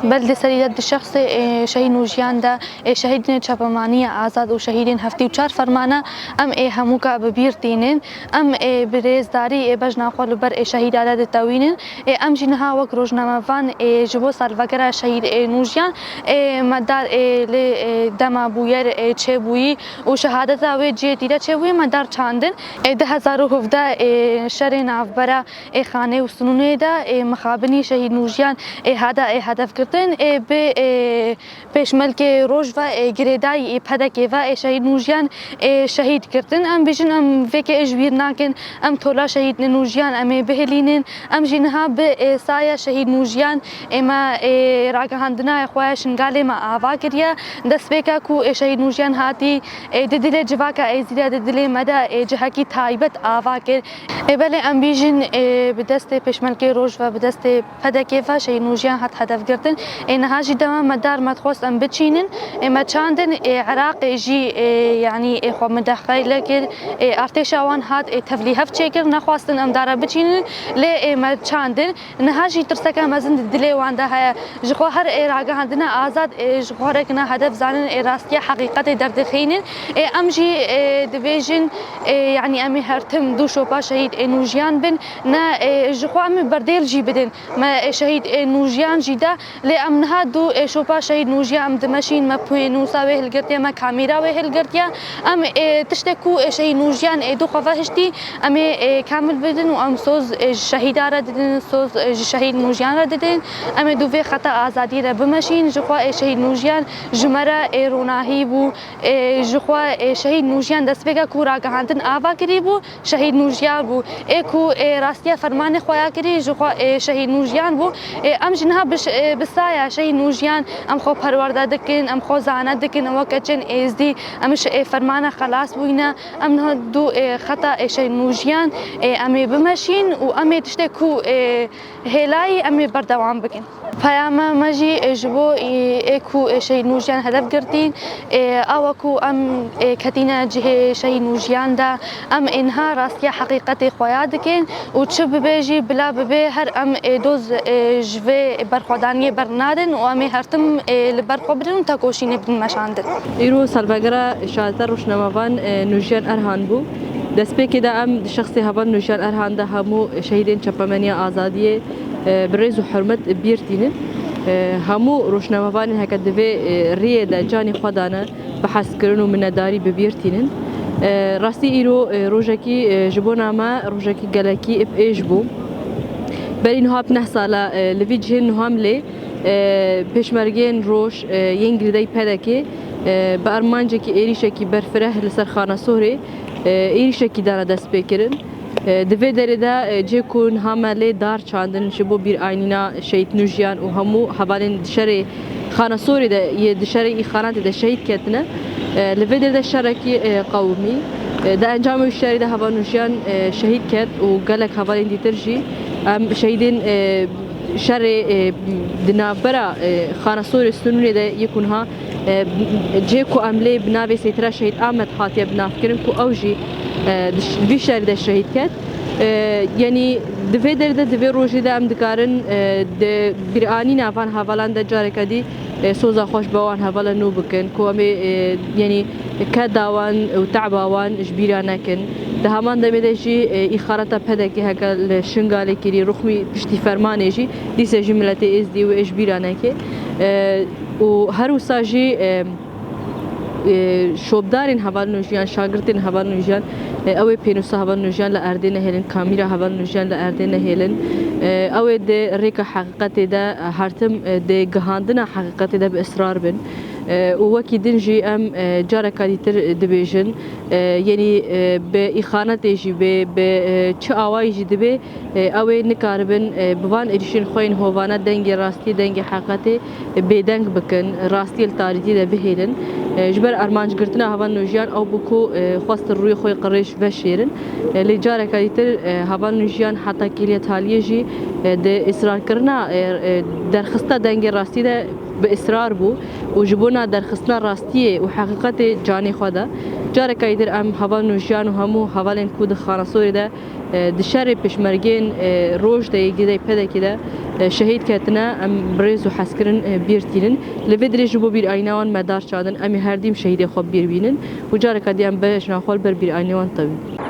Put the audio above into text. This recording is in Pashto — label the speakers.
Speaker 1: بلد سريدة الشخص شهيد نوجيان دا شهيد چاپمانی آزاد و شهيدين هفتي و چار فرمانه ام هموكا ببيرتينن ام بريزداري بجنا قول بر شهيد عدد تاوينن ام جنها وك روجنامه‌وان جبو سالفگرا شهيد نوجيان مدار دما بویر چه بویی و شهادت او جدیده چه بویی مدار چاندن 2017 شر نافبرا خانه و سنونه دا مخابنی شهيد نوجيان هذا هدف كرتن بشمل که روز و گردای پدک و شهید نوجیان شهید کردن ام بیشن ام وک اجبیر نکن ام تولا شهید نوجیان ام بهلینن ام جنها به سایه شهید نوجیان اما راگهاندنا خوایش نگاله ما آوا کریا دست بکا کو شهید نوجیان هاتی ددل جواکا ازیدا ددل مدا جهکی تایبت آوا کر بله ام بیشن بدست بشمل که روز و بدست پدک و شهید نوجیان هات هدف کردن انها جی دوام مدار مدخوست ام بتشينن اما چاندن عراق جي يعني خو مدخل لكن ارتش اوان هات تفليهف تشيكر نخواستن ام دار بتشينن ل ما چاندن انها جي ترسكا مزن دلي واندا جخو هر عراق عندنا آزاد جخو ركنا هدف زانن راستيا حقيقه دردخينن ام جي ديفيجن يعني امي هرتم دو شوبا شهيد نوجيان بن نا جخو ام برديل جي بدن ما شهيد نوجيان جدا لأمنها دو شوبا شهيد نوجيا أم دمشين ما بوينوسا وهالقرتيا ما كاميرا وهالقرتيا أم تشتكو شهيد نوجيان دو خفاشتي أم كامل بدن وأم سوز شهيدا رددن سوز شهيد نوجيان رددن أم دو في خطأ آزادي بمشين جخوا شهيد نوجيان جمرة روناهي بو جخوا شهيد نوجيان دست بگا كورا گهاندن آوا کری بو شهيد نوجيان بو اكو راستيا فرمان خويا کری جخوا شهيد نوجيان بو ام جنها بسايا شهيد نوجيان ام خو پرورده دکن ام خو زانه دکن وکچن ازدی امش فرمانه خلاص بوینا ام دو خطا شهيد نوجيان ام بمشين و ام تشتكو هلاي ام بردوام بکن پیام مجی جبو اکو شهيد نوجيان هدف گرتین اوکو ام کتینا جه شهيد نوجيان دا ام انها راستیا حقیقت خویا دکن و چه ببیجی بلا ببی هر ام دوز جوه برخودانی برنادن و ام هرتم لبرخو بدن تاکوشین بدن مشاندن
Speaker 2: ایرو سالفگرا شاعر روشنامه‌وان نوجيان ارهان بو دست به که ام شخصی هوان نوجيان ارهان ده همو شهیدین چپمنی آزادی برز و حرمت بیرتینن همو روشنامه‌وان هک دوی ریه د جانی خدانه بحث کردن و منداری ببیرتینن راستی ایرو روزکی جبونا ما روزکی گلکی اب ایج بو بر اینها بنه ساله لویجهن همله پیشمرگین روش ینگریدای پدکی به ارمانجه کی ایریشکی برفره لسر خانه سوری ایریشکی داره دست بکرن دوی داره دا جکون همله دار چاندن شبو بیر آینینا شهید نوجیان و همو حوالین دشره خانه سوری دا یه دشره ای خانات دا شهید کتنه لوی داره دا شرکی قومی دا انجام الشهری دا هوا نوجیان شهید کت و گلک حوالین دیترجی شهیدین شر دنابرا خانه سوری سنونی دا یکونها جيكو عملي بنافي سيترا شهيد احمد حاتيا بناف كرن كو اوجي في شهر ده شهيد كات يعني دفي درده دفي روجي ده ام دكارن براني نافان حوالان ده جاركدي سوزا خوش باوان حوالا نو بكن كو امي يعني كداوان وتعباوان جبيرانا كن ده همان ده مدجي اخارتا پدكي هكا الشنغالي كيري رخمي بشتي فرماني جي دي سجي ملتي از دي و اجبيرانا كي و هر وساجي شوبدارين هوال نوجيان شاگردين هوال نوجيان اوه پینوسا هوال نوجيان لأردين هيلن كاميرا هوال نوجيان لأردين هيلن اوه ده ريكا حقيقت ده هرتم ده گهاندنا حقيقت ده بإصرار بن ووكي دنجي ام جارة كاديتر دبيجن يعني بإخانة يجي بچه آوائی جي دبي اوه نكاربن بوان اريشن خوين هوانا دنگي راستي دنگي حقيقت بيدنگ بكن راستي التاريخي ده بهيلن جبر ارمانج گرتنا هوان نوجيان او بكو خواست الروي خوي قريش وشيرن اللي جارة كاديتر هوان نوجيان حتى كيلية تاليه جي ده إصرار کرنا درخستا دنگي راستي ده بإصرار بو وجبونا درخصنا راستية وحقيقة جاني خدا جارك يدر أم هفال نوجيان وهمو هفالين كود خانصوري ده دشاري بشمرجين روج ده يجي بدا كده شهيد كاتنا ام بريز وحسكرن بيرتينن لفيدري جبو بير اينوان مدار شادن ام هرديم شهيد خو بير بينن وجارك دي ام باش ناخول بر بير اينوان طبي